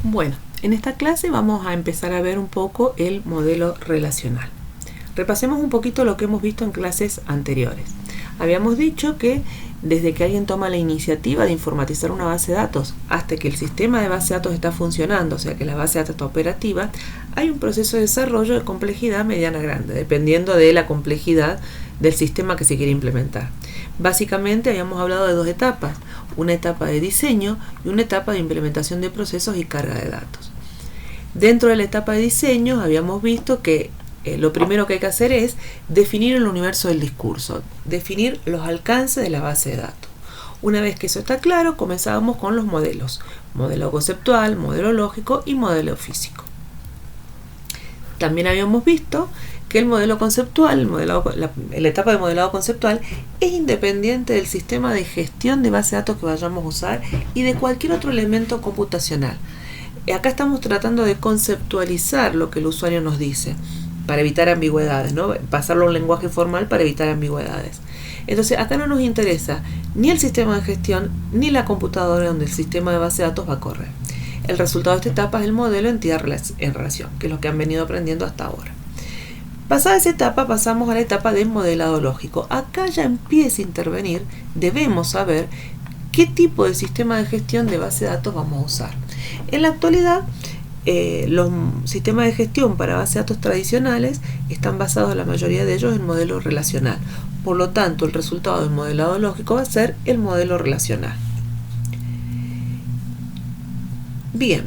Bueno, en esta clase vamos a empezar a ver un poco el modelo relacional. Repasemos un poquito lo que hemos visto en clases anteriores. Habíamos dicho que desde que alguien toma la iniciativa de informatizar una base de datos hasta que el sistema de base de datos está funcionando, o sea que la base de datos está operativa, hay un proceso de desarrollo de complejidad mediana grande, dependiendo de la complejidad del sistema que se quiere implementar. Básicamente habíamos hablado de dos etapas, una etapa de diseño y una etapa de implementación de procesos y carga de datos. Dentro de la etapa de diseño habíamos visto que lo primero que hay que hacer es definir el universo del discurso, definir los alcances de la base de datos. Una vez que eso está claro, comenzábamos con los modelos, modelo conceptual, modelo lógico y modelo físico. También habíamos visto que el modelo conceptual, la etapa de modelado conceptual, es independiente del sistema de gestión de base de datos que vayamos a usar y de cualquier otro elemento computacional. Acá estamos tratando de conceptualizar lo que el usuario nos dice, para evitar ambigüedades, ¿no? Pasarlo a un lenguaje formal para evitar ambigüedades. Entonces, acá no nos interesa ni el sistema de gestión ni la computadora donde el sistema de base de datos va a correr. El resultado de esta etapa es el modelo entidad en relación, que es lo que han venido aprendiendo hasta ahora. Pasada esa etapa, pasamos a la etapa de modelado lógico. Acá ya empieza a intervenir, debemos saber qué tipo de sistema de gestión de base de datos vamos a usar. En la actualidad, los sistemas de gestión para base de datos tradicionales están basados, la mayoría de ellos, en modelo relacional. Por lo tanto, el resultado del modelado lógico va a ser el modelo relacional. Bien,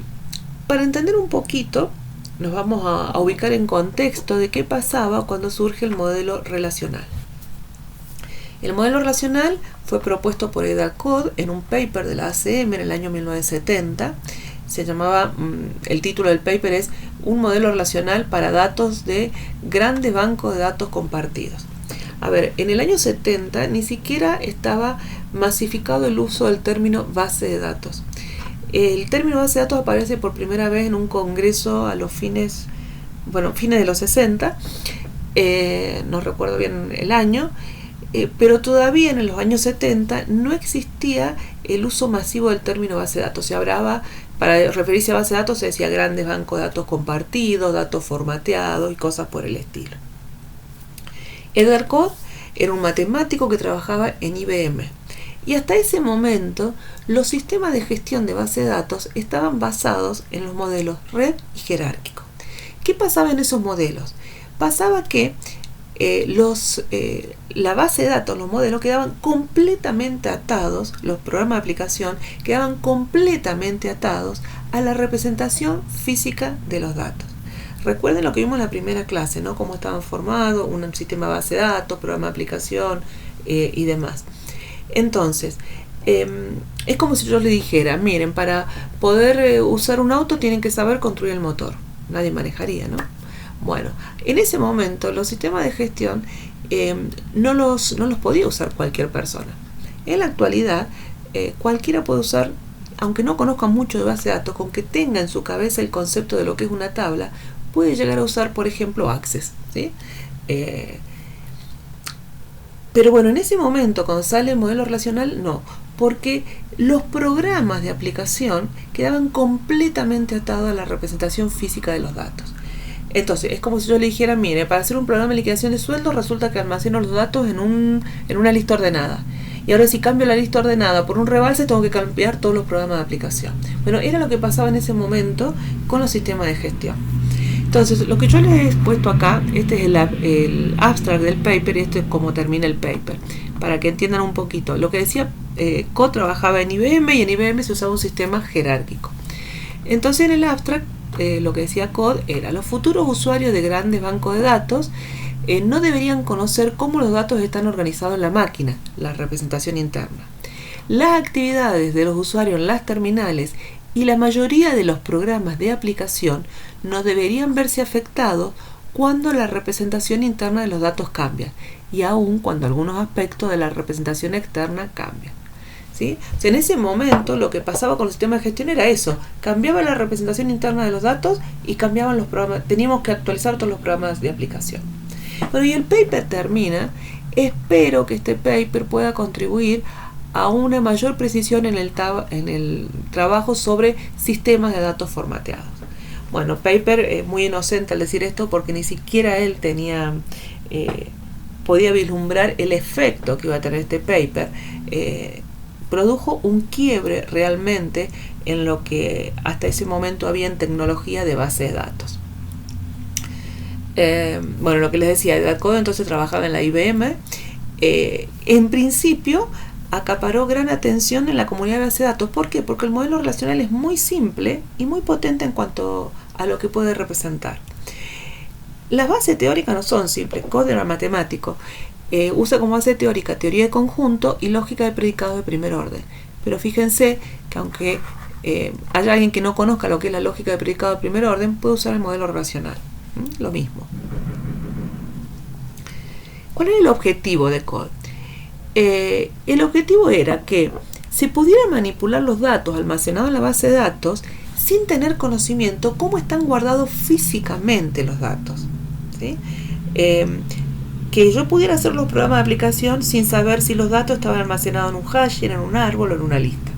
para entender un poquito, nos vamos a ubicar en contexto de qué pasaba cuando surge el modelo relacional. El modelo relacional fue propuesto por Edgar Codd en un paper de la ACM en el año 1970. Se llamaba, el título del paper es Un modelo relacional para datos de grandes bancos de datos compartidos. A ver, en el año 70 ni siquiera estaba masificado el uso del término base de datos. El término base de datos aparece por primera vez en un congreso a los fines de los 60, no recuerdo bien el año, pero todavía en los años 70 no existía el uso masivo del término base de datos. Se hablaba, para referirse a base de datos, se decía grandes bancos de datos compartidos, datos formateados y cosas por el estilo. Edgar Codd era un matemático que trabajaba en IBM. Y hasta ese momento, los sistemas de gestión de base de datos estaban basados en los modelos red y jerárquico. ¿Qué pasaba en esos modelos? Pasaba que la base de datos, los modelos, quedaban completamente atados, los programas de aplicación quedaban completamente atados a la representación física de los datos. Recuerden lo que vimos en la primera clase, ¿no? Cómo estaban formados, un sistema de base de datos, programa de aplicación y demás. Entonces, es como si yo le dijera, miren, para poder usar un auto tienen que saber construir el motor. Nadie manejaría, ¿no? Bueno, en ese momento los sistemas de gestión no los podía usar cualquier persona. En la actualidad, cualquiera puede usar, aunque no conozca mucho de base de datos, con que tenga en su cabeza el concepto de lo que es una tabla, puede llegar a usar, por ejemplo, Access, ¿sí? Pero bueno, en ese momento, cuando sale el modelo relacional, no, porque los programas de aplicación quedaban completamente atados a la representación física de los datos. Entonces, es como si yo le dijera, mire, para hacer un programa de liquidación de sueldos, resulta que almaceno los datos en una lista ordenada. Y ahora si cambio la lista ordenada por un rebalse, tengo que cambiar todos los programas de aplicación. Bueno, era lo que pasaba en ese momento con los sistemas de gestión. Entonces, lo que yo les he puesto acá, este es el abstract del paper y esto es cómo termina el paper, para que entiendan un poquito. Lo que decía, Codd trabajaba en IBM y en IBM se usaba un sistema jerárquico. Entonces, en el abstract, lo que decía Codd era, los futuros usuarios de grandes bancos de datos no deberían conocer cómo los datos están organizados en la máquina, la representación interna. Las actividades de los usuarios en las terminales y la mayoría de los programas de aplicación no deberían verse afectados cuando la representación interna de los datos cambia, y aun cuando algunos aspectos de la representación externa cambian. ¿Sí? O sea, en ese momento lo que pasaba con el sistema de gestión era eso, cambiaba la representación interna de los datos y cambiaban los programas, teníamos que actualizar todos los programas de aplicación. Bueno, y el paper termina, espero que este paper pueda contribuir a una mayor precisión en el trabajo sobre sistemas de datos formateados. Bueno, Paper muy inocente al decir esto porque ni siquiera él podía vislumbrar el efecto que iba a tener este paper. Produjo un quiebre realmente en lo que hasta ese momento había en tecnología de base de datos. Bueno, lo que les decía, Edward Codd entonces trabajaba en la IBM. En principio acaparó gran atención en la comunidad de base de datos. ¿Por qué? Porque el modelo relacional es muy simple y muy potente en cuanto a lo que puede representar. Las bases teóricas no son simples. Codd era matemático. Usa como base teórica teoría de conjunto y lógica de predicados de primer orden. Pero fíjense que aunque haya alguien que no conozca lo que es la lógica de predicados de primer orden, puede usar el modelo relacional. Lo mismo. ¿Cuál era el objetivo de Codd? El objetivo era que se pudiera manipular los datos almacenados en la base de datos sin tener conocimiento cómo están guardados físicamente los datos, ¿sí? Que yo pudiera hacer los programas de aplicación sin saber si los datos estaban almacenados en un hash, en un árbol o en una lista.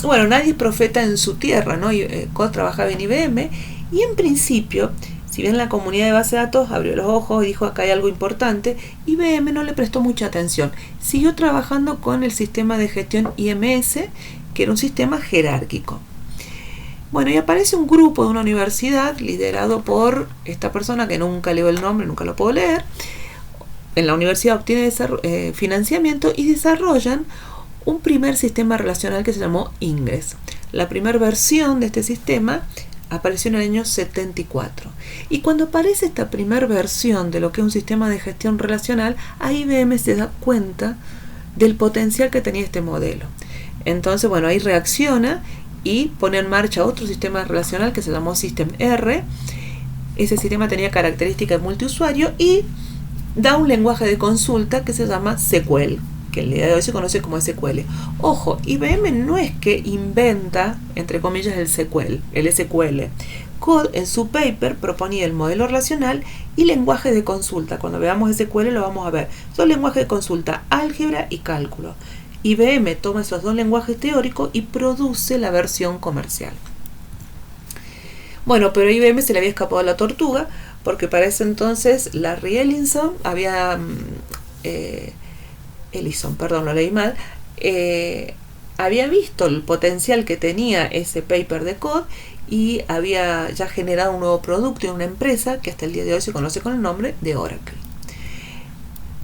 Bueno, nadie es profeta en su tierra, ¿no? Codd trabajaba en IBM y en principio, si bien la comunidad de base de datos abrió los ojos y dijo acá hay algo importante, IBM no le prestó mucha atención. Siguió trabajando con el sistema de gestión IMS, que era un sistema jerárquico. Bueno, y aparece un grupo de una universidad liderado por esta persona que nunca leo el nombre, nunca lo puedo leer. En la universidad obtiene financiamiento y desarrollan un primer sistema relacional que se llamó Ingres. La primera versión de este sistema apareció en el año 74. Y cuando aparece esta primera versión de lo que es un sistema de gestión relacional, ahí IBM se da cuenta del potencial que tenía este modelo. Entonces, bueno, ahí reacciona y pone en marcha otro sistema relacional que se llamó System R. Ese sistema tenía características de multiusuario y da un lenguaje de consulta que se llama SQL, que el día de hoy se conoce como SQL. Ojo, IBM no es que inventa, entre comillas, el SQL. Codd en su paper proponía el modelo relacional y lenguaje de consulta. Cuando veamos SQL lo vamos a ver. Son lenguajes de consulta, álgebra y cálculo. IBM toma esos dos lenguajes teóricos y produce la versión comercial. Bueno, pero a IBM se le había escapado la tortuga porque para ese entonces Larry Ellison había visto el potencial que tenía ese paper de Codd y había ya generado un nuevo producto y una empresa que hasta el día de hoy se conoce con el nombre de Oracle.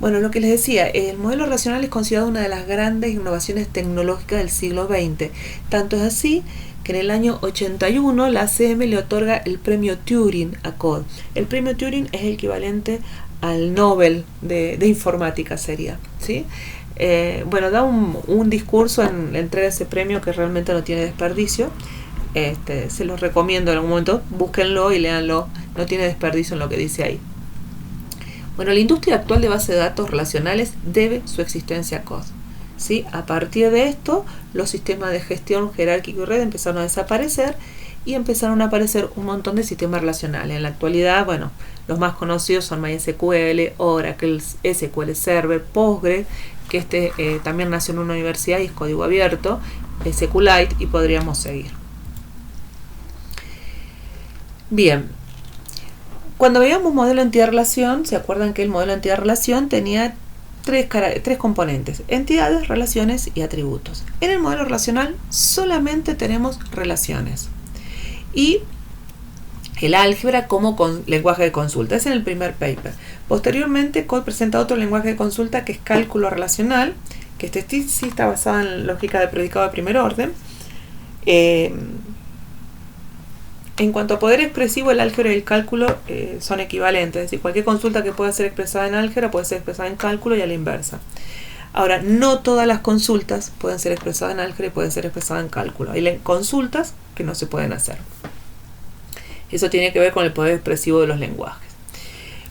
Bueno, lo que les decía, el modelo relacional es considerado una de las grandes innovaciones tecnológicas del siglo XX. Tanto es así que en el año 81 la ACM le otorga el premio Turing a Codd. El premio Turing es el equivalente al Nobel de informática sería, ¿sí? Bueno, da un discurso en la entrega de ese premio que realmente no tiene desperdicio. Se los recomiendo en algún momento, búsquenlo y léanlo, no tiene desperdicio en lo que dice ahí. Bueno, la industria actual de bases de datos relacionales debe su existencia a Codd, ¿sí? A partir de esto, los sistemas de gestión jerárquico y red empezaron a desaparecer y empezaron a aparecer un montón de sistemas relacionales. En la actualidad, bueno, los más conocidos son MySQL, Oracle, SQL Server, Postgre, que también nació en una universidad y es código abierto, SQLite y podríamos seguir. Bien, cuando veíamos modelo de entidad-relación, ¿se acuerdan que el modelo de entidad-relación tenía tres componentes: entidades, relaciones y atributos? En el modelo relacional solamente tenemos relaciones y el álgebra como lenguaje de consulta. Es en el primer paper. Posteriormente, Codd presenta otro lenguaje de consulta que es cálculo relacional, que sí está basado en lógica de predicado de primer orden. En cuanto a poder expresivo, el álgebra y el cálculo son equivalentes. Es decir, cualquier consulta que pueda ser expresada en álgebra puede ser expresada en cálculo y a la inversa. Ahora, no todas las consultas pueden ser expresadas en álgebra y pueden ser expresadas en cálculo. Hay consultas que no se pueden hacer. Eso tiene que ver con el poder expresivo de los lenguajes.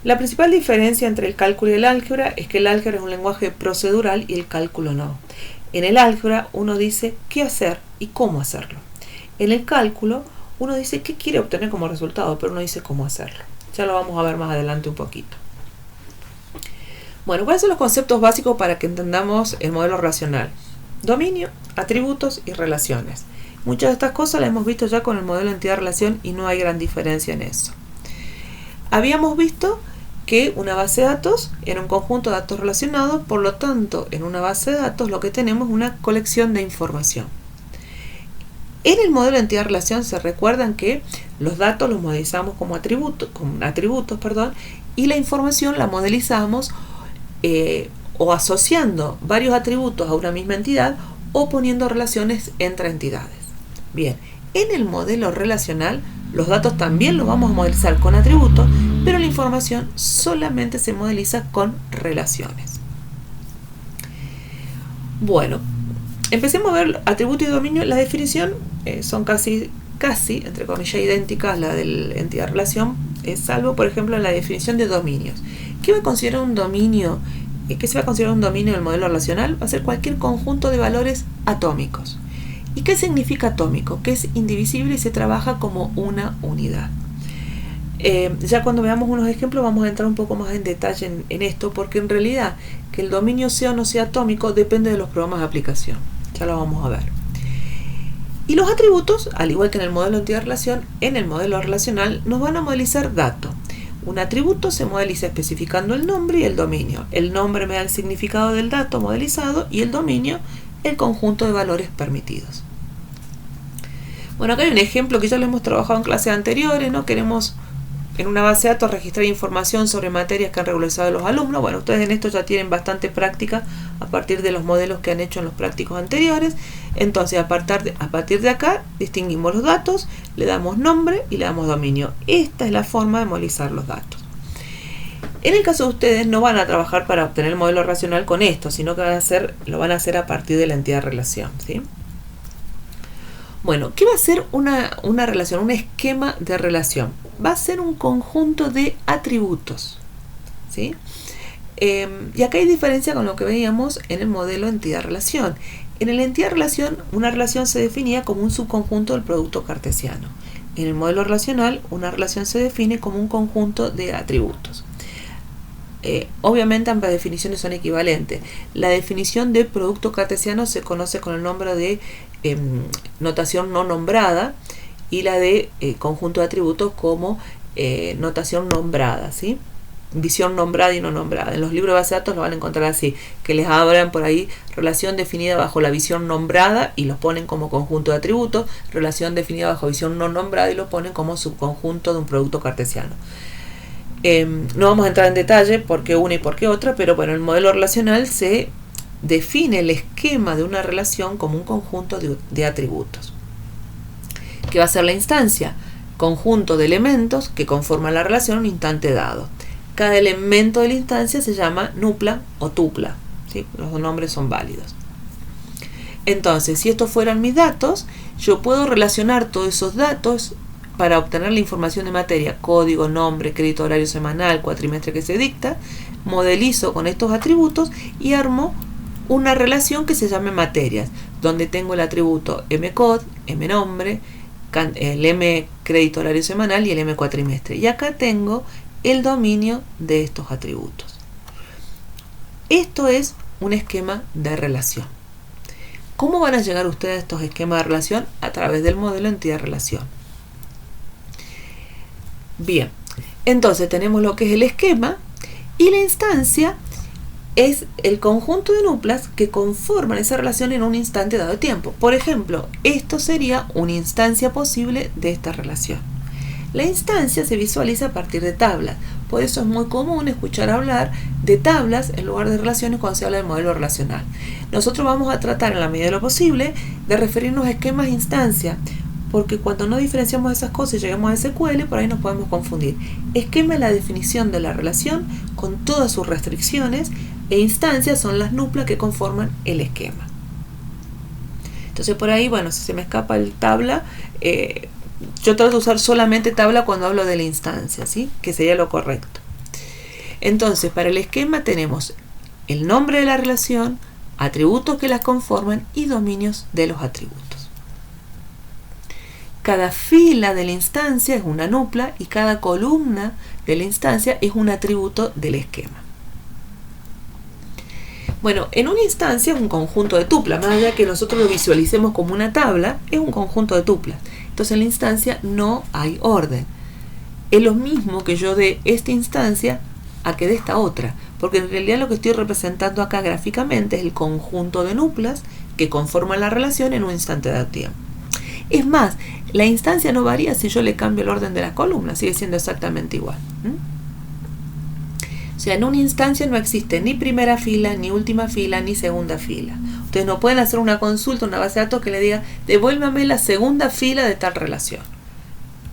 La principal diferencia entre el cálculo y el álgebra es que el álgebra es un lenguaje procedural y el cálculo no. En el álgebra uno dice qué hacer y cómo hacerlo. En el cálculo uno dice qué quiere obtener como resultado, pero no dice cómo hacerlo. Ya lo vamos a ver más adelante un poquito. Bueno, ¿cuáles son los conceptos básicos para que entendamos el modelo relacional? Dominio, atributos y relaciones. Muchas de estas cosas las hemos visto ya con el modelo entidad-relación y no hay gran diferencia en eso. Habíamos visto que una base de datos era un conjunto de datos relacionados, por lo tanto, en una base de datos lo que tenemos es una colección de información. En el modelo de entidad-relación se recuerdan que los datos los modelizamos como atributos, y la información la modelizamos o asociando varios atributos a una misma entidad o poniendo relaciones entre entidades. Bien, en el modelo relacional los datos también los vamos a modelizar con atributos, pero la información solamente se modeliza con relaciones. Bueno, empecemos a ver atributo y dominio. La definición son casi, entre comillas, idénticas a la de la entidad-relación, salvo, por ejemplo, en la definición de dominios. ¿Qué va a considerar un dominio? ¿Qué se va a considerar un dominio del modelo relacional? Va a ser cualquier conjunto de valores atómicos. ¿Y qué significa atómico? Que es indivisible y se trabaja como una unidad. Ya cuando veamos unos ejemplos vamos a entrar un poco más en detalle en esto, porque en realidad que el dominio sea o no sea atómico depende de los programas de aplicación. Ya lo vamos a ver. Y los atributos, al igual que en el modelo entidad-relación, en el modelo relacional nos van a modelizar datos. Un atributo se modeliza especificando el nombre y el dominio. El nombre me da el significado del dato modelizado y el dominio el conjunto de valores permitidos. Bueno, acá hay un ejemplo que ya lo hemos trabajado en clases anteriores, ¿no? Queremos en una base de datos registrar información sobre materias que han regularizado los alumnos. Bueno, ustedes en esto ya tienen bastante práctica a partir de los modelos que han hecho en los prácticos anteriores. Entonces, a partir de acá, distinguimos los datos, le damos nombre y le damos dominio. Esta es la forma de modelizar los datos. En el caso de ustedes, no van a trabajar para obtener el modelo relacional con esto, sino que lo van a hacer a partir de la entidad-relación, ¿sí? Bueno, ¿qué va a ser una relación? Un esquema de relación. Va a ser un conjunto de atributos, ¿sí? Y acá hay diferencia con lo que veíamos en el modelo entidad-relación. En el entidad-relación, una relación se definía como un subconjunto del producto cartesiano. En el modelo relacional, una relación se define como un conjunto de atributos. Obviamente ambas definiciones son equivalentes. La definición de producto cartesiano se conoce con el nombre de notación no nombrada y la de conjunto de atributos como notación nombrada, ¿sí? Visión nombrada y no nombrada. En los libros de base de datos lo van a encontrar así, que les abran por ahí relación definida bajo la visión nombrada y los ponen como conjunto de atributos, relación definida bajo visión no nombrada y lo ponen como subconjunto de un producto cartesiano. No vamos a entrar en detalle por qué una y por qué otra, pero bueno, en el modelo relacional se define el esquema de una relación como un conjunto de atributos. ¿Qué va a ser la instancia? Conjunto de elementos que conforman la relación en un instante dado. Cada elemento de la instancia se llama nupla o tupla, ¿sí? Los dos nombres son válidos. Entonces, si estos fueran mis datos, yo puedo relacionar todos esos datos para obtener la información de materia, código, nombre, crédito horario semanal, cuatrimestre que se dicta, modelizo con estos atributos y armo una relación que se llame materias, donde tengo el atributo mcod, mnombre, el m crédito horario semanal y el m cuatrimestre. Y acá tengo el dominio de estos atributos. Esto es un esquema de relación. ¿Cómo van a llegar ustedes a estos esquemas de relación? A través del modelo entidad-relación. Bien, entonces tenemos lo que es el esquema y la instancia es el conjunto de nuplas que conforman esa relación en un instante dado de tiempo. Por ejemplo, esto sería una instancia posible de esta relación. La instancia se visualiza a partir de tablas, por eso es muy común escuchar hablar de tablas en lugar de relaciones cuando se habla del modelo relacional. Nosotros vamos a tratar en la medida de lo posible de referirnos a esquemas de instancia, porque cuando no diferenciamos esas cosas y llegamos a SQL, por ahí nos podemos confundir. Esquema es la definición de la relación con todas sus restricciones e instancias son las nuplas que conforman el esquema. Entonces por ahí, bueno, si se me escapa el tabla, yo trato de usar solamente tabla cuando hablo de la instancia, ¿sí? Que sería lo correcto. Entonces, para el esquema tenemos el nombre de la relación, atributos que las conforman y dominios de los atributos. Cada fila de la instancia es una nupla y cada columna de la instancia es un atributo del esquema. Bueno, en una instancia es un conjunto de tuplas, más allá que nosotros lo visualicemos como una tabla, es un conjunto de tuplas. Entonces en la instancia no hay orden. Es lo mismo que yo de esta instancia a que de esta otra, porque en realidad lo que estoy representando acá gráficamente es el conjunto de nuplas que conforman la relación en un instante de tiempo. Es más, la instancia no varía si yo le cambio el orden de las columnas, sigue siendo exactamente igual. O sea, en una instancia no existe ni primera fila, ni última fila, ni segunda fila. Ustedes no pueden hacer una consulta, una base de datos que le diga, devuélvame la segunda fila de tal relación.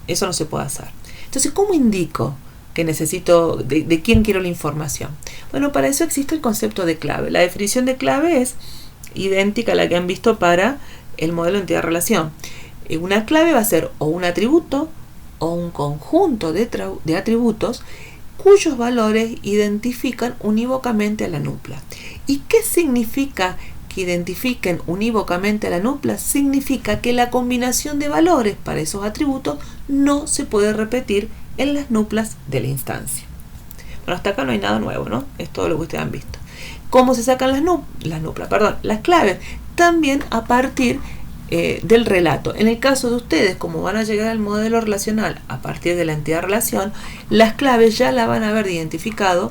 Eso no se puede hacer. Entonces, ¿cómo indico que necesito, de quién quiero la información? Bueno, para eso existe el concepto de clave. La definición de clave es idéntica a la que han visto para el modelo de entidad-relación. Una clave va a ser o un atributo o un conjunto de atributos cuyos valores identifican unívocamente a la nupla. ¿Y qué significa que identifiquen unívocamente a la nupla? Significa que la combinación de valores para esos atributos no se puede repetir en las nuplas de la instancia. Bueno, hasta acá no hay nada nuevo, ¿no? Es todo lo que ustedes han visto. ¿Cómo se sacan las claves? También a partir del relato. En el caso de ustedes, como van a llegar al modelo relacional a partir de la entidad-relación, las claves ya la van a haber identificado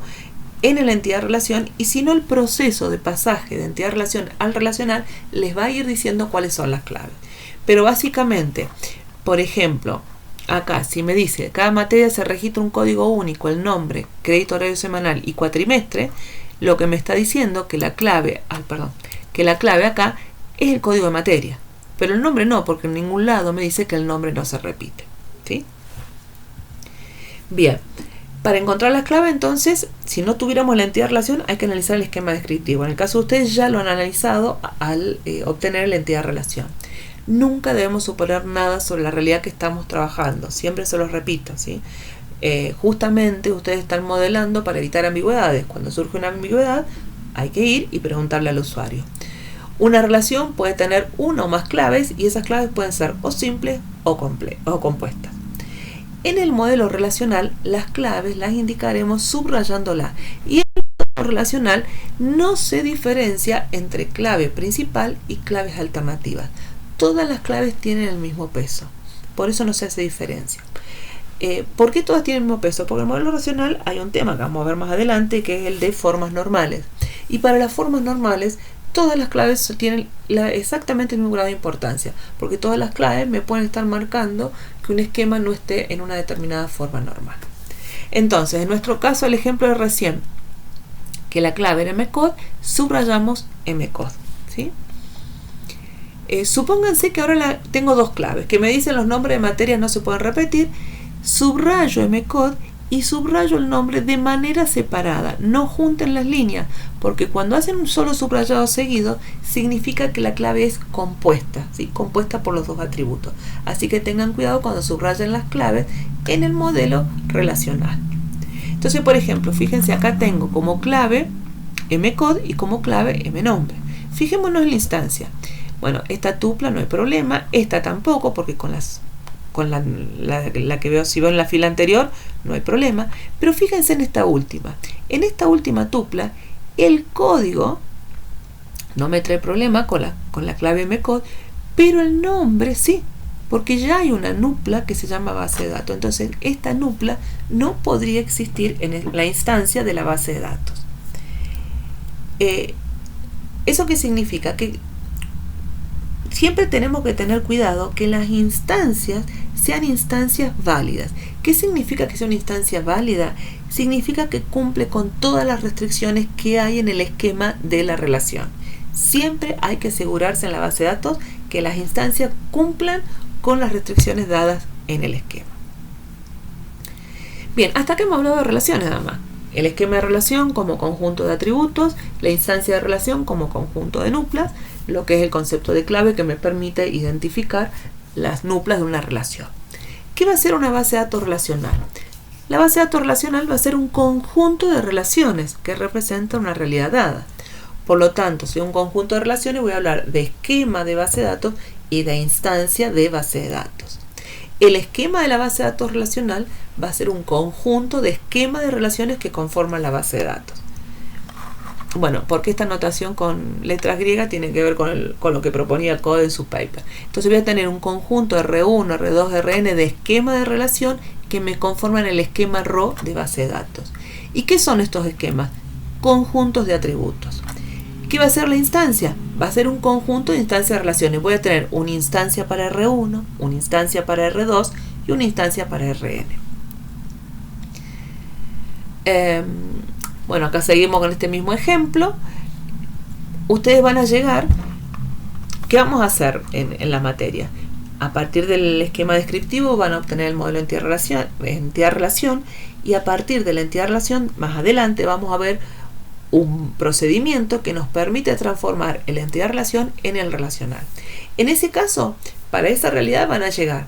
en la entidad-relación, y si no, el proceso de pasaje de entidad-relación al relacional les va a ir diciendo cuáles son las claves. Pero básicamente, por ejemplo, acá si me dice cada materia se registra un código único, el nombre, crédito horario semanal y cuatrimestre, lo que me está diciendo que la clave acá es el código de materia, pero el nombre no, porque en ningún lado me dice que el nombre no se repite, ¿sí? Bien, para encontrar las claves, entonces, si no tuviéramos la entidad-relación, hay que analizar el esquema descriptivo. En el caso de ustedes ya lo han analizado al obtener la entidad-relación. Nunca debemos suponer nada sobre la realidad que estamos trabajando. Siempre se los repito, ¿sí? Justamente ustedes están modelando para evitar ambigüedades. Cuando surge una ambigüedad, hay que ir y preguntarle al usuario. Una relación puede tener una o más claves, y esas claves pueden ser o simples o compuestas. En el modelo relacional, las claves las indicaremos subrayándolas, y en el modelo relacional no se diferencia entre clave principal y claves alternativas. Todas las claves tienen el mismo peso, por eso no se hace diferencia. ¿Por qué todas tienen el mismo peso? Porque en el modelo relacional hay un tema que vamos a ver más adelante, que es el de formas normales. Y para las formas normales, todas las claves tienen exactamente el mismo grado de importancia, porque todas las claves me pueden estar marcando que un esquema no esté en una determinada forma normal. Entonces, en nuestro caso, el ejemplo de recién, que la clave era mcode, subrayamos mcode, ¿sí? Supónganse que ahora tengo dos claves, que me dicen los nombres de materias no se pueden repetir. Subrayo mcode y subrayo el nombre de manera separada. No junten las líneas, porque cuando hacen un solo subrayado seguido, significa que la clave es compuesta, ¿sí? Compuesta por los dos atributos. Así que tengan cuidado cuando subrayen las claves en el modelo relacional. Entonces, por ejemplo, fíjense, acá tengo como clave mcode y como clave mnombre. Fijémonos en la instancia. Bueno, esta tupla no hay problema, esta tampoco, porque con la que veo, si veo en la fila anterior, no hay problema. Pero fíjense en esta última. En esta última tupla, el código no me trae problema con la clave mcode, pero el nombre sí, porque ya hay una nupla que se llama base de datos. Entonces, esta nupla no podría existir en la instancia de la base de datos. ¿Eso qué significa? Que siempre tenemos que tener cuidado que las instancias sean instancias válidas. ¿Qué significa que sea una instancia válida? Significa que cumple con todas las restricciones que hay en el esquema de la relación. Siempre hay que asegurarse en la base de datos que las instancias cumplan con las restricciones dadas en el esquema. Bien, hasta acá hemos hablado de relaciones nada más. El esquema de relación como conjunto de atributos, la instancia de relación como conjunto de nuplas, lo que es el concepto de clave que me permite identificar las nuplas de una relación. ¿Qué va a ser una base de datos relacional? La base de datos relacional va a ser un conjunto de relaciones que representa una realidad dada. Por lo tanto, si un conjunto de relaciones, voy a hablar de esquema de base de datos y de instancia de base de datos. El esquema de la base de datos relacional va a ser un conjunto de esquemas de relaciones que conforman la base de datos. bueno, porque esta notación con letras griegas tiene que ver con lo que proponía Code en su paper. Entonces voy a tener un conjunto R1, R2, Rn de esquema de relación que me conforman el esquema RO de base de datos. ¿Y qué son estos esquemas? Conjuntos de atributos. ¿Qué va a ser la instancia? Va a ser un conjunto de instancias de relaciones. Voy a tener una instancia para R1, una instancia para R2 y una instancia para Rn. Bueno, acá seguimos con este mismo ejemplo. Ustedes van a llegar, ¿qué vamos a hacer en la materia? A partir del esquema descriptivo van a obtener el modelo entidad-relación, y a partir de la entidad-relación, más adelante vamos a ver un procedimiento que nos permite transformar la entidad-relación en el relacional. En ese caso, para esa realidad van a llegar,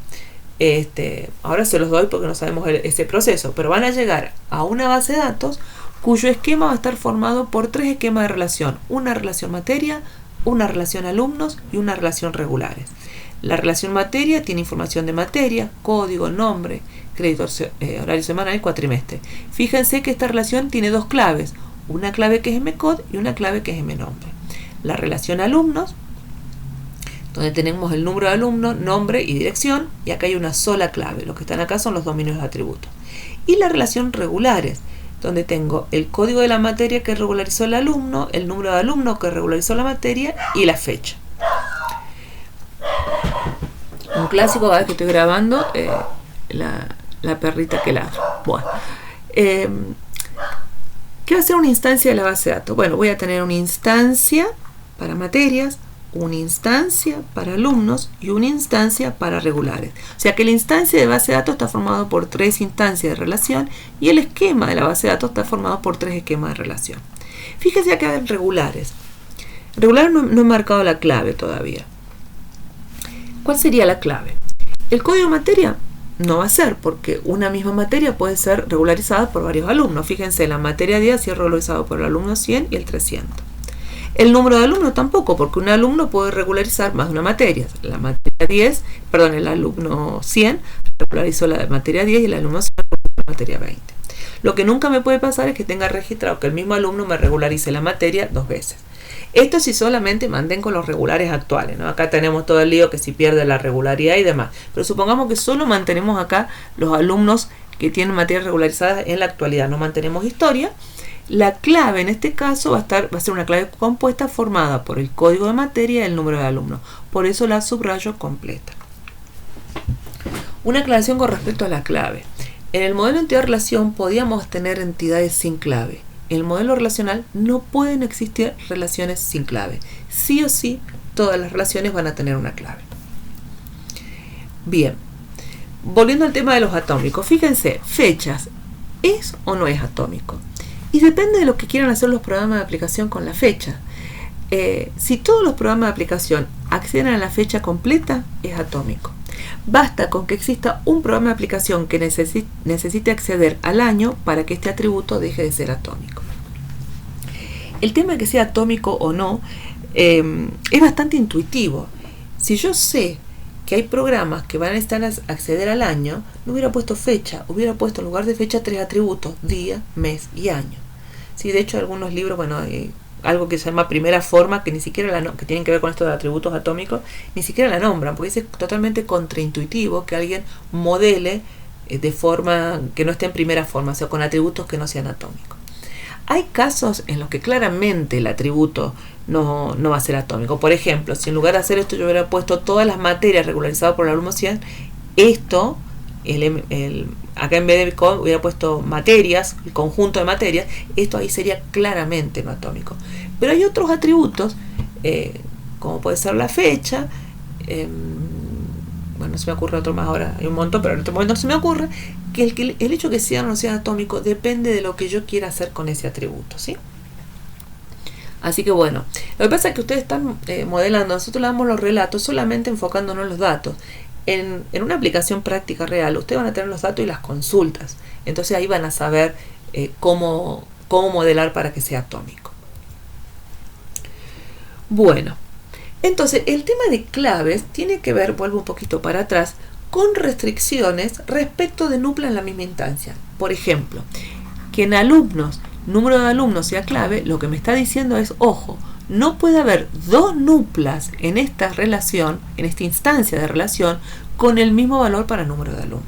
ahora se los doy porque no sabemos ese proceso, pero van a llegar a una base de datos cuyo esquema va a estar formado por 3 esquemas de relación: una relación materia, una relación alumnos y una relación regulares. La relación materia tiene información de materia, código, nombre, crédito, horario semanal y cuatrimestre. Fíjense que esta relación tiene 2 claves, una clave que es mcode y una clave que es mnombre. La relación alumnos, donde tenemos el número de alumnos, nombre y dirección, y acá hay una sola clave. Los que están acá son los dominios de atributos. Y la relación regulares, donde tengo el código de la materia que regularizó el alumno, el número de alumno que regularizó la materia y la fecha. Un clásico, cada vez que estoy grabando, la perrita que ladra. Bueno, ¿qué va a ser una instancia de la base de datos? Bueno, voy a tener una instancia para materias, una instancia para alumnos y una instancia para regulares. O sea que la instancia de base de datos está formada por 3 instancias de relación y el esquema de la base de datos está formado por 3 esquemas de relación. Fíjense acá en regulares. Regulares no he marcado la clave todavía. ¿Cuál sería la clave? El código de materia no va a ser, porque una misma materia puede ser regularizada por varios alumnos. Fíjense, la materia 10 es regularizado por el alumno 100 y el 300. El número de alumnos tampoco, porque un alumno puede regularizar más de una materia. La materia 10, perdón, el alumno 100 regularizó la materia 10 y el alumno 100 regularizó la materia 20. Lo que nunca me puede pasar es que tenga registrado que el mismo alumno me regularice la materia 2 veces. Esto si solamente mantengo los regulares actuales, ¿no? Acá tenemos todo el lío que si pierde la regularidad y demás. Pero supongamos que solo mantenemos acá los alumnos que tienen materias regularizadas en la actualidad. No mantenemos historia. La clave en este caso va a ser una clave compuesta formada por el código de materia y el número de alumnos. Por eso la subrayo completa. Una aclaración con respecto a la clave. En el modelo entidad-relación podíamos tener entidades sin clave. En el modelo relacional no pueden existir relaciones sin clave. Sí o sí, todas las relaciones van a tener una clave. Bien, volviendo al tema de los atómicos. Fíjense, fechas, ¿es o no es atómico? Y depende de lo que quieran hacer los programas de aplicación con la fecha. Si todos los programas de aplicación acceden a la fecha completa, es atómico. Basta con que exista un programa de aplicación que necesite acceder al año para que este atributo deje de ser atómico. El tema de que sea atómico o no es bastante intuitivo. Si yo sé que hay programas que van a necesitar acceder al año, no hubiera puesto fecha, hubiera puesto en lugar de fecha 3 atributos: día, mes y año. Sí, de hecho, algunos libros, bueno, algo que se llama primera forma, que ni siquiera que tienen que ver con esto de atributos atómicos, ni siquiera la nombran, porque es totalmente contraintuitivo que alguien modele de forma que no esté en primera forma, o sea, con atributos que no sean atómicos. Hay casos en los que claramente el atributo no va a ser atómico. Por ejemplo, si en lugar de hacer esto yo hubiera puesto todas las materias regularizadas por el alumno 100, esto, acá en vez de hubiera puesto materias, el conjunto de materias, esto ahí sería claramente no atómico. Pero hay otros atributos, como puede ser la fecha, bueno, no se me ocurre otro más ahora, hay un montón, pero en este momento no se me ocurre, que el hecho que sea o no sea atómico depende de lo que yo quiera hacer con ese atributo, ¿sí? Así que bueno, lo que pasa es que ustedes están modelando, nosotros le damos los relatos solamente enfocándonos en los datos. En una aplicación práctica real, ustedes van a tener los datos y las consultas. Entonces ahí van a saber cómo modelar para que sea atómico. Bueno, entonces el tema de claves tiene que ver, vuelvo un poquito para atrás, con restricciones respecto de núcleo en la misma instancia. Por ejemplo, que en alumnos número de alumnos sea clave, lo que me está diciendo es, ojo, no puede haber dos nuplas en esta relación, en esta instancia de relación, con el mismo valor para número de alumnos.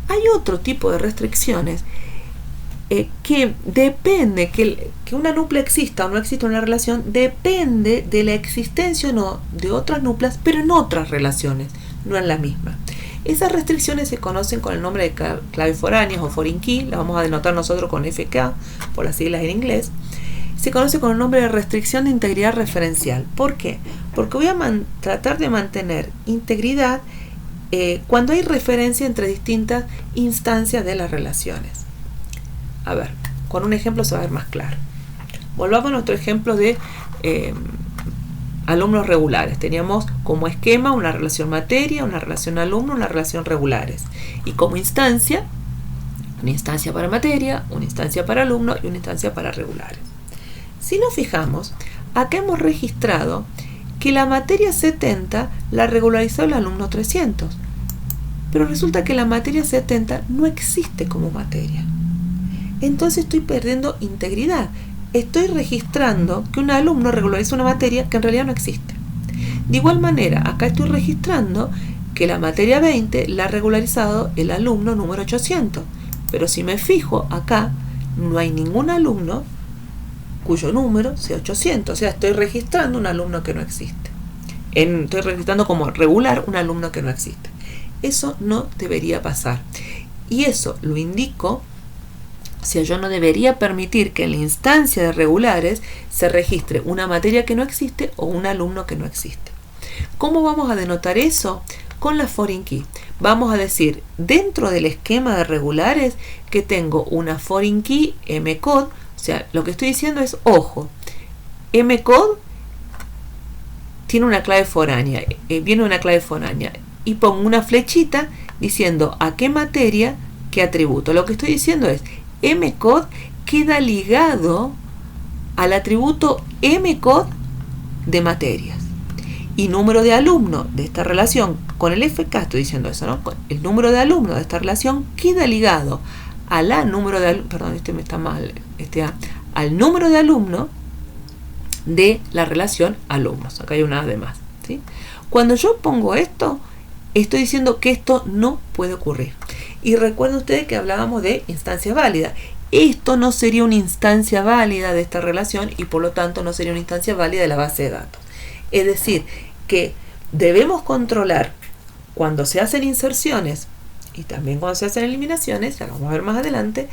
Hay otro tipo de restricciones que depende, que una nupla exista o no exista en una relación, depende de la existencia o no de otras nuplas, pero en otras relaciones, no en la misma. Esas restricciones se conocen con el nombre de claves foráneas o foreign key, la vamos a denotar nosotros con FK, por las siglas en inglés. Se conoce con el nombre de restricción de integridad referencial. ¿Por qué? Porque voy a tratar de mantener integridad cuando hay referencia entre distintas instancias de las relaciones. A ver, con un ejemplo se va a ver más claro. Volvamos a nuestro ejemplo de alumnos regulares. Teníamos como esquema una relación materia, una relación alumno, una relación regulares. Y como instancia, una instancia para materia, una instancia para alumno y una instancia para regulares. Si nos fijamos, acá hemos registrado que la materia 70 la regularizó el alumno 300. Pero resulta que la materia 70 no existe como materia. Entonces estoy perdiendo integridad. Estoy registrando que un alumno regulariza una materia que en realidad no existe. De igual manera, acá estoy registrando que la materia 20 la ha regularizado el alumno número 800. Pero si me fijo acá, no hay ningún alumno cuyo número sea 800. O sea, estoy registrando un alumno que no existe. Estoy registrando como regular un alumno que no existe. Eso no debería pasar. Y eso lo indico. O sea, yo no debería permitir que en la instancia de regulares se registre una materia que no existe o un alumno que no existe. ¿Cómo vamos a denotar eso? Con la foreign key. Vamos a decir, dentro del esquema de regulares, que tengo una foreign key mcode. O sea, lo que estoy diciendo es, ojo, mcode tiene una clave foránea, viene una clave foránea, y pongo una flechita diciendo a qué materia, qué atributo. Lo que estoy diciendo es, mcode queda ligado al atributo mcode de materias. Y número de alumno de esta relación, con el FK estoy diciendo eso, ¿no? El número de alumno de esta relación queda ligado a la número de alumno, perdón, este me está mal, al número de alumno de la relación alumnos. Acá hay una de más, ¿sí? Cuando yo pongo esto, estoy diciendo que esto no puede ocurrir. Y recuerden ustedes que hablábamos de instancia válida. Esto no sería una instancia válida de esta relación y por lo tanto no sería una instancia válida de la base de datos. Es decir, que debemos controlar cuando se hacen inserciones y también cuando se hacen eliminaciones, ya lo vamos a ver más adelante,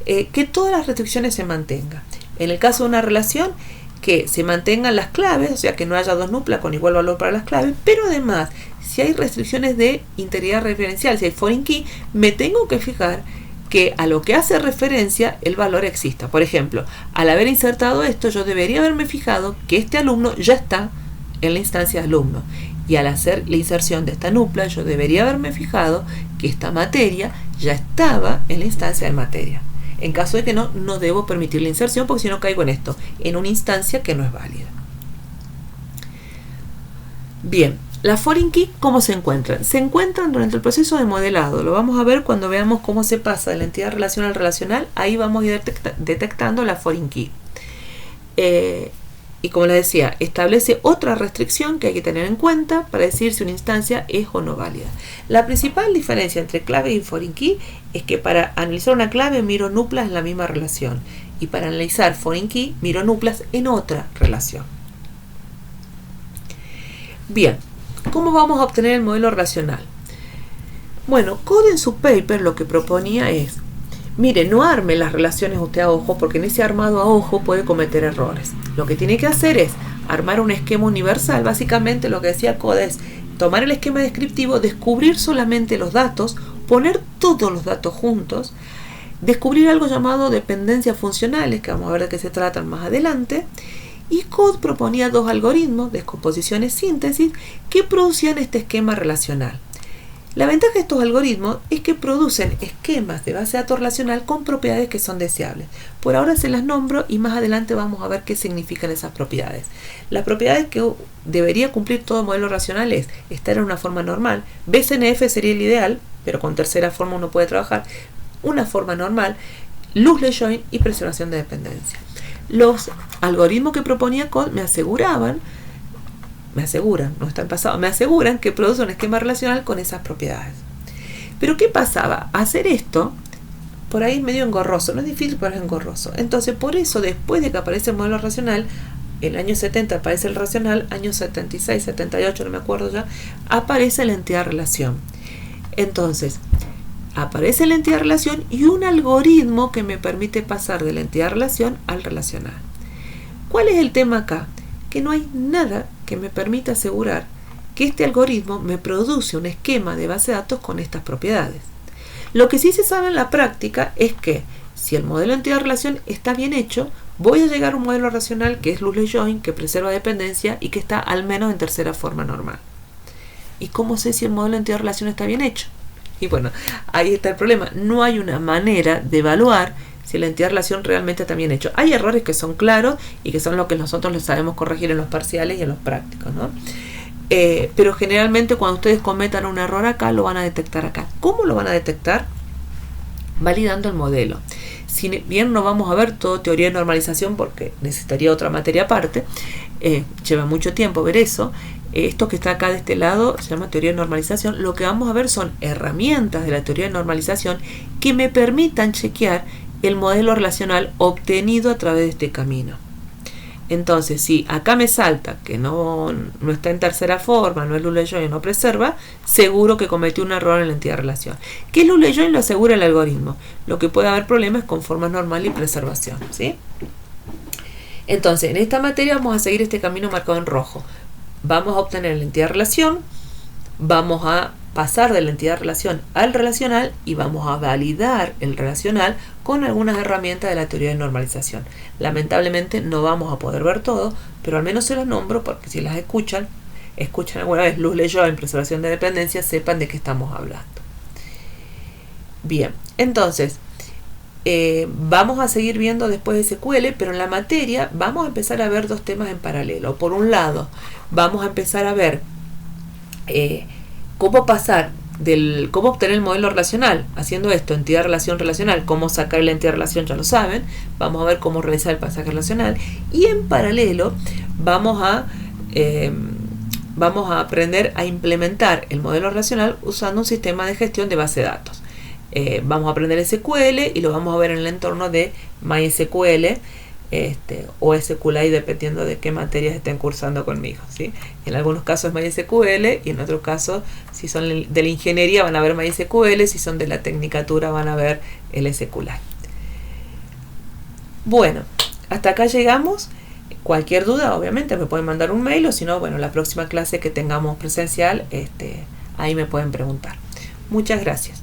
que todas las restricciones se mantengan. En el caso de una relación, que se mantengan las claves, o sea que no haya dos nuplas con igual valor para las claves, pero además, si hay restricciones de integridad referencial, si hay foreign key, me tengo que fijar que a lo que hace referencia el valor exista. Por ejemplo, al haber insertado esto, yo debería haberme fijado que este alumno ya está en la instancia de alumno. Y al hacer la inserción de esta nupla, yo debería haberme fijado que esta materia ya estaba en la instancia de materia. En caso de que no, no debo permitir la inserción porque si no caigo en esto, en una instancia que no es válida. Bien, la foreign key, ¿cómo se encuentran? Se encuentran durante el proceso de modelado. Lo vamos a ver cuando veamos cómo se pasa de la entidad relacional al relacional. Ahí vamos a ir detectando la foreign key. Y como les decía, establece otra restricción que hay que tener en cuenta para decir si una instancia es o no válida. La principal diferencia entre clave y foreign key es que para analizar una clave miro nuplas en la misma relación y para analizar foreign key miro nuplas en otra relación. Bien, ¿cómo vamos a obtener el modelo relacional? Bueno, Code en su paper lo que proponía es, mire, no arme las relaciones usted a ojo porque en ese armado a ojo puede cometer errores. Lo que tiene que hacer es armar un esquema universal. Básicamente lo que decía Code es tomar el esquema descriptivo, descubrir solamente los datos, poner todos los datos juntos, descubrir algo llamado dependencias funcionales, que vamos a ver de qué se tratan más adelante. Y Code proponía dos algoritmos, descomposición y síntesis, que producían este esquema relacional. La ventaja de estos algoritmos es que producen esquemas de base de datos relacional con propiedades que son deseables. Por ahora se las nombro y más adelante vamos a ver qué significan esas propiedades. Las propiedades que debería cumplir todo modelo racional es estar en una forma normal. BCNF sería el ideal, pero con tercera forma uno puede trabajar. Una forma normal. Luce-Lejeune y preservación de dependencia. Los algoritmos que proponía Code me aseguran, no está en pasado, me aseguran que produce un esquema relacional con esas propiedades. Pero ¿qué pasaba? Hacer esto, por ahí es medio engorroso, no es difícil, pero es engorroso. Entonces, por eso, después de que aparece el modelo racional, el año 70 aparece el racional, año 76, 78, no me acuerdo ya, aparece la entidad relación. Entonces, aparece la entidad relación y un algoritmo que me permite pasar de la entidad relación al relacional. ¿Cuál es el tema acá? Que no hay nada que me permita asegurar que este algoritmo me produce un esquema de base de datos con estas propiedades. Lo que sí se sabe en la práctica es que si el modelo de entidad-relación está bien hecho, voy a llegar a un modelo racional que es Luce-Lejeune, que preserva dependencia y que está al menos en tercera forma normal. ¿Y cómo sé si el modelo de entidad-relación está bien hecho? Y bueno, ahí está el problema. No hay una manera de evaluar si la entidad-relación realmente está bien hecho. Hay errores que son claros y que son lo que nosotros les sabemos corregir en los parciales y en los prácticos, ¿no? Pero generalmente cuando ustedes cometan un error acá, lo van a detectar acá. ¿Cómo lo van a detectar? Validando el modelo. Si bien no vamos a ver todo teoría de normalización porque necesitaría otra materia aparte, lleva mucho tiempo ver eso. Esto que está acá de este lado se llama teoría de normalización. Lo que vamos a ver son herramientas de la teoría de normalización que me permitan chequear el modelo relacional obtenido a través de este camino. Entonces, si acá me salta que no está en tercera forma, no es Luce-Lejeune, no preserva, seguro que cometí un error en la entidad relación. ¿Qué es Luce-Lejeune? Lo asegura el algoritmo. Lo que puede haber problemas es con formas normal y preservación, ¿sí? Entonces, en esta materia vamos a seguir este camino marcado en rojo. Vamos a obtener la entidad relación, vamos a pasar de la entidad relación al relacional y vamos a validar el relacional con algunas herramientas de la teoría de normalización. Lamentablemente no vamos a poder ver todo, pero al menos se las nombro porque si las escuchan alguna vez Luce-Lejeune en preservación de dependencia, sepan de qué estamos hablando. Bien, entonces vamos a seguir viendo después de SQL, pero en la materia vamos a empezar a ver dos temas en paralelo. Por un lado, vamos a empezar a ver cómo obtener el modelo relacional, haciendo esto, entidad relación relacional, cómo sacar la entidad relación, ya lo saben, vamos a ver cómo realizar el pasaje relacional, y en paralelo vamos a aprender a implementar el modelo relacional usando un sistema de gestión de base de datos. Vamos a aprender SQL y lo vamos a ver en el entorno de MySQL, o SQLite, dependiendo de qué materias estén cursando conmigo, ¿sí? En algunos casos es MySQL y en otros casos, si son de la ingeniería, van a ver MySQL, si son de la tecnicatura, van a ver el SQLite. Bueno, hasta acá llegamos. Cualquier duda, obviamente, me pueden mandar un mail o si no, bueno, la próxima clase que tengamos presencial, ahí me pueden preguntar. Muchas gracias.